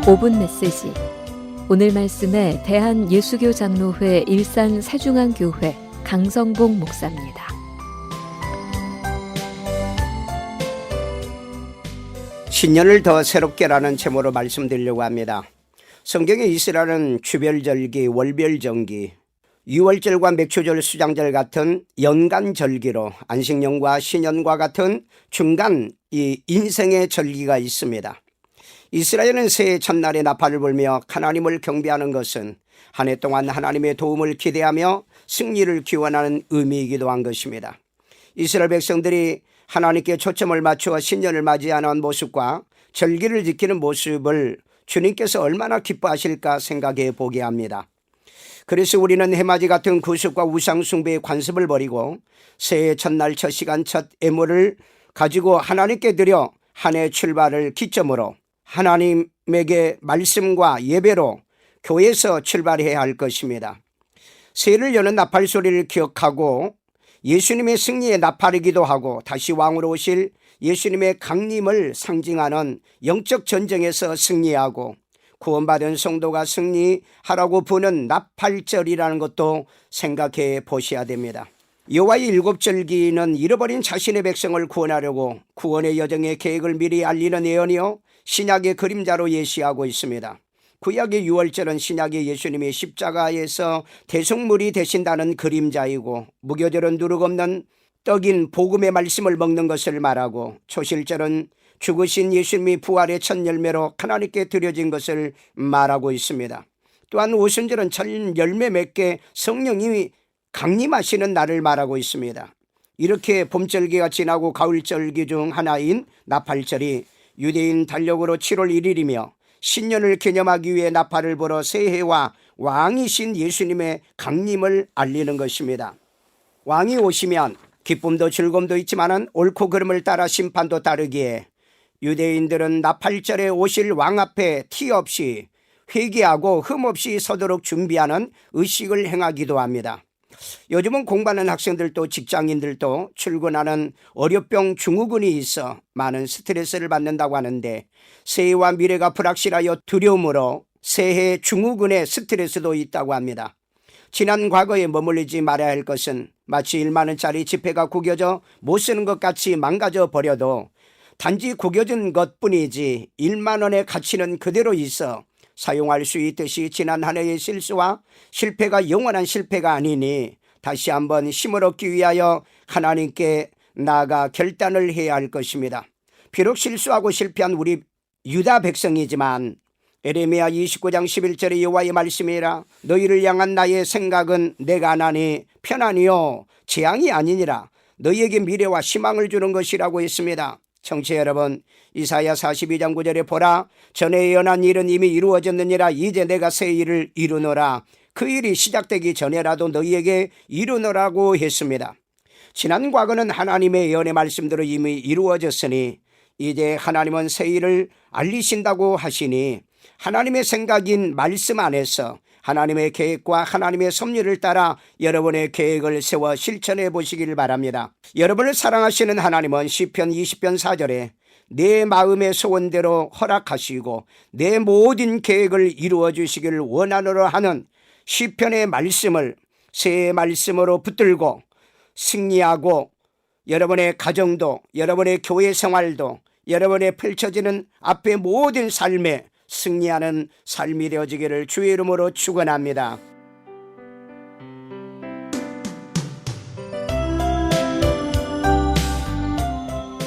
5분 메시지. 오늘 말씀에 대한예수교 장로회 일산 세중앙교회 강성봉 목사입니다. 신년을 더 새롭게라는 제목으로 말씀드리려고 합니다. 성경에 이스라엘은 주별절기, 월별정기, 유월절과 맥추절, 수장절 같은 연간절기로 안식년과 신년과 같은 중간 이 인생의 절기가 있습니다. 이스라엘은 새해 첫날에 나팔을 불며 하나님을 경배하는 것은 한 해 동안 하나님의 도움을 기대하며 승리를 기원하는 의미이기도 한 것입니다. 이스라엘 백성들이 하나님께 초점을 맞추어 신년을 맞이하는 모습과 절기를 지키는 모습을 주님께서 얼마나 기뻐하실까 생각해 보게 합니다. 그래서 우리는 해맞이 같은 구습과 우상 숭배의 관습을 버리고 새해 첫날 첫 시간 첫 예물을 가지고 하나님께 드려 한 해 출발을 기점으로 하나님에게 말씀과 예배로 교회에서 출발해야 할 것입니다. 새해를 여는 나팔 소리를 기억하고 예수님의 승리의 나팔이기도 하고 다시 왕으로 오실 예수님의 강림을 상징하는 영적 전쟁에서 승리하고 구원받은 성도가 승리하라고 부는 나팔절이라는 것도 생각해 보셔야 됩니다. 여호와의 일곱 절기는 잃어버린 자신의 백성을 구원하려고 구원의 여정의 계획을 미리 알리는 예언이요 신약의 그림자로 예시하고 있습니다. 구약의 유월절은 신약의 예수님이 십자가에서 대속물이 되신다는 그림자이고, 무교절은 누룩 없는 떡인 복음의 말씀을 먹는 것을 말하고, 초실절은 죽으신 예수님이 부활의 첫 열매로 하나님께 드려진 것을 말하고 있습니다. 또한 오순절은 첫 열매 맺게 성령님이 강림하시는 날을 말하고 있습니다. 이렇게 봄절기가 지나고 가을절기 중 하나인 나팔절이 유대인 달력으로 7월 1일이며 신년을 기념하기 위해 나팔을 불어 새해와 왕이신 예수님의 강림을 알리는 것입니다. 왕이 오시면 기쁨도 즐거움도 있지만 옳고 그름을 따라 심판도 따르기에 유대인들은 나팔절에 오실 왕 앞에 티 없이 회개하고 흠 없이 서도록 준비하는 의식을 행하기도 합니다. 요즘은 공부하는 학생들도 직장인들도 출근하는 월요병 증후군이 있어 많은 스트레스를 받는다고 하는데, 새해와 미래가 불확실하여 두려움으로 새해 증후군의 스트레스도 있다고 합니다. 지난 과거에 머물리지 말아야 할 것은 마치 1만 원짜리 지폐가 구겨져 못 쓰는 것 같이 망가져 버려도 단지 구겨진 것뿐이지 1만 원의 가치는 그대로 있어 사용할 수 있듯이 지난 한 해의 실수와 실패가 영원한 실패가 아니니 다시 한번 힘을 얻기 위하여 하나님께 나아가 결단을 해야 할 것입니다. 비록 실수하고 실패한 우리 유다 백성이지만 에레미야 29장 11절의 여호와의 말씀이라 너희를 향한 나의 생각은 내가 하나니 편안히요 재앙이 아니니라 너희에게 미래와 희망을 주는 것이라고 했습니다. 청취자 여러분, 이사야 42장 9절에 보라 전에 예언한 일은 이미 이루어졌느니라 이제 내가 새 일을 이루노라 그 일이 시작되기 전에라도 너희에게 이루노라고 했습니다. 지난 과거는 하나님의 예언의 말씀대로 이미 이루어졌으니 이제 하나님은 새 일을 알리신다고 하시니 하나님의 생각인 말씀 안에서 하나님의 계획과 하나님의 섭리를 따라 여러분의 계획을 세워 실천해 보시기를 바랍니다. 여러분을 사랑하시는 하나님은 시편 20편 4절에 내 마음의 소원대로 허락하시고 내 모든 계획을 이루어 주시기를 원하노라 하는 시편의 말씀을 새해 말씀으로 붙들고 승리하고 여러분의 가정도 여러분의 교회 생활도 여러분의 펼쳐지는 앞의 모든 삶에 승리하는 삶이 되어지기를 주의 이름으로 축원합니다.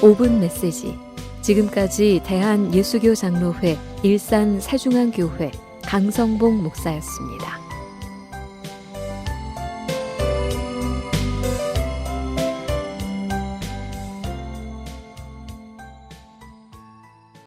(5분) 메시지. 지금까지 대한예수교 장로회 일산 세중앙교회 강성봉 목사였습니다.